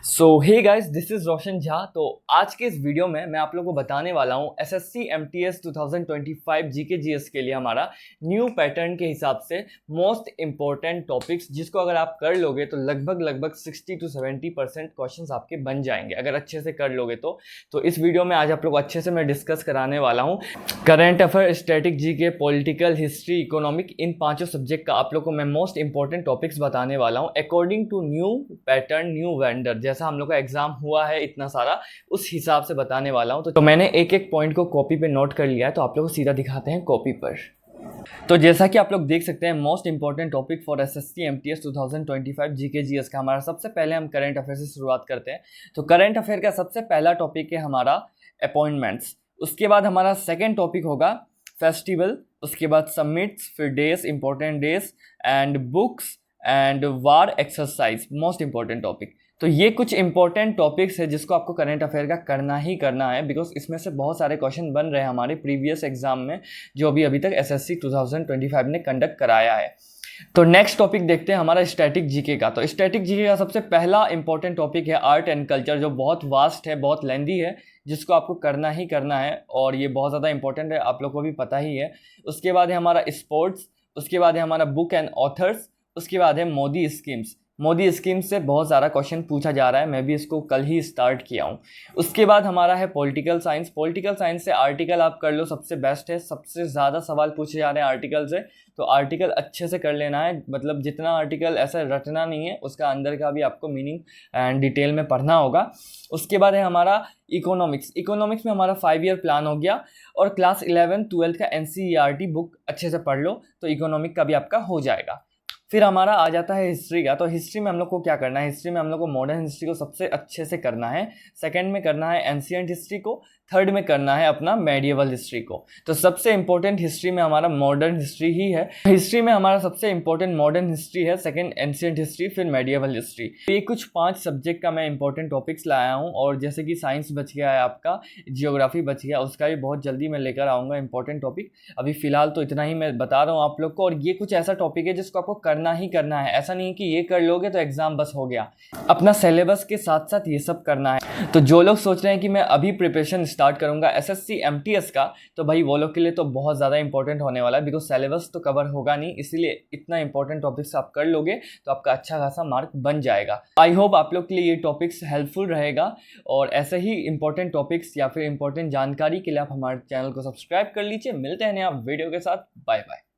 So hey guys, this is Roshan Jha. तो आज के इस वीडियो में मैं आप लोगों को बताने वाला हूँ एसएससी एमटीएस 2025 जीके जीएस के लिए हमारा न्यू पैटर्न के हिसाब से मोस्ट इंपॉर्टेंट टॉपिक्स, जिसको अगर आप कर लोगे तो लगभग 60 to 70% क्वेश्चंस आपके बन जाएंगे अगर अच्छे से कर लोगे तो इस वीडियो में आज आप लोग अच्छे से मैं डिस्कस कराने वाला हूँ current affair, static GK, political, history, economic, इन पांचों सब्जेक्ट का आप लोग को मैं मोस्ट इंपॉर्टेंट टॉपिक्स बताने वाला हूँ according to new pattern, new vendor. जैसा हम लोग का एग्जाम हुआ है इतना सारा, उस हिसाब से बताने वाला हूँ। तो मैंने एक एक पॉइंट को कॉपी पे नोट कर लिया है, तो आप लोग को सीधा दिखाते हैं कॉपी पर। तो जैसा कि आप लोग देख सकते हैं, most important topic for SSC MTS 2025 GK GS का हमारा सबसे पहले हम करंट अफेयर से शुरुआत करते हैं। तो करंट अफेयर का सबसे पहला टॉपिक है हमारा अपॉइंटमेंट्स। उसके बाद हमारा सेकेंड टॉपिक होगा फेस्टिवल, उसके बाद समिट्स, फिर days, important days and books and war exercise, most important topic. तो ये कुछ इंपॉर्टेंट टॉपिक्स है जिसको आपको करंट अफेयर का करना ही करना है, बिकॉज इसमें से बहुत सारे क्वेश्चन बन रहे हैं हमारे प्रीवियस एग्जाम में जो अभी तक एसएससी 2025 ने कंडक्ट कराया है। तो नेक्स्ट टॉपिक देखते हैं हमारा स्टैटिक जीके का। तो स्टैटिक जीके का सबसे पहला इंपॉर्टेंट टॉपिक है आर्ट एंड कल्चर, जो बहुत वास्ट है, बहुत लेंदी है, जिसको आपको करना ही करना है और ये बहुत ज़्यादा इंपॉर्टेंट है, आप लोग को भी पता ही है। उसके बाद है हमारा स्पोर्ट्स, उसके बाद है हमारा बुक एंड ऑथर्स, उसके बाद है मोदी स्कीम्स। मोदी स्कीम से बहुत सारा क्वेश्चन पूछा जा रहा है, मैं भी इसको कल ही स्टार्ट किया हूँ। उसके बाद हमारा है पॉलिटिकल साइंस। पॉलिटिकल साइंस से आर्टिकल आप कर लो, सबसे बेस्ट है, सबसे ज़्यादा सवाल पूछे जा रहे हैं आर्टिकल से, तो आर्टिकल अच्छे से कर लेना है। मतलब जितना आर्टिकल ऐसा रटना नहीं है, उसका अंदर का भी आपको मीनिंग एंड डिटेल में पढ़ना होगा। उसके बाद है हमारा इकोनॉमिक्स। इकोनॉमिक्स में हमारा 5 ईयर प्लान हो गया और क्लास 11 12 का एनसीईआरटी बुक अच्छे से पढ़ लो तो इकोनॉमिक का भी आपका हो जाएगा। फिर हमारा आ जाता है हिस्ट्री का। तो हिस्ट्री में हम लोग को क्या करना है, हिस्ट्री में हम लोग को मॉडर्न हिस्ट्री को सबसे अच्छे से करना है, सेकंड में करना है एंशिएंट हिस्ट्री को, थर्ड में करना है अपना मेडिएवल हिस्ट्री को। तो सबसे इंपॉर्टेंट हिस्ट्री में हमारा मॉडर्न हिस्ट्री ही है। हिस्ट्री में हमारा सबसे इंपॉर्टेंट मॉडर्न हिस्ट्री है, सेकंड एंशिएंट हिस्ट्री, फिर मेडिएवल हिस्ट्री। तो ये कुछ 5 सब्जेक्ट का मैं इंपॉर्टेंट टॉपिक्स लाया हूँ। और जैसे कि साइंस बच गया है आपका, जियोग्राफी बच गया, उसका भी बहुत जल्दी मैं लेकर आऊँगा इंपॉर्टेंट टॉपिक। अभी फिलहाल तो इतना ही मैं बता रहा हूँ आप लोग को। और ये कुछ ऐसा टॉपिक है जिसको आपको करना ही करना है, ऐसा नहीं कि ये कर लोगे तो एग्जाम बस हो गया, अपना सिलेबस के साथ साथ ये सब करना है। तो जो लोग सोच रहे हैं कि मैं अभी प्रिपरेशन स्टार्ट करूंगा एसएससी एमटीएस का, तो भाई वो लोग के लिए तो बहुत ज़्यादा इंपॉर्टेंट होने वाला है, बिकॉज सिलेबस तो कवर होगा नहीं, इसीलिए इतना इंपॉर्टेंट टॉपिक्स आप कर लोगे तो आपका अच्छा खासा मार्क बन जाएगा। आई होप आप लोग के लिए ये टॉपिक्स हेल्पफुल रहेगा। और ऐसे ही इंपॉर्टेंट टॉपिक्स या फिर इंपॉर्टेंट जानकारी के लिए आप हमारे चैनल को सब्सक्राइब कर लीजिए। मिलते हैं नया वीडियो के साथ, बाय बाय।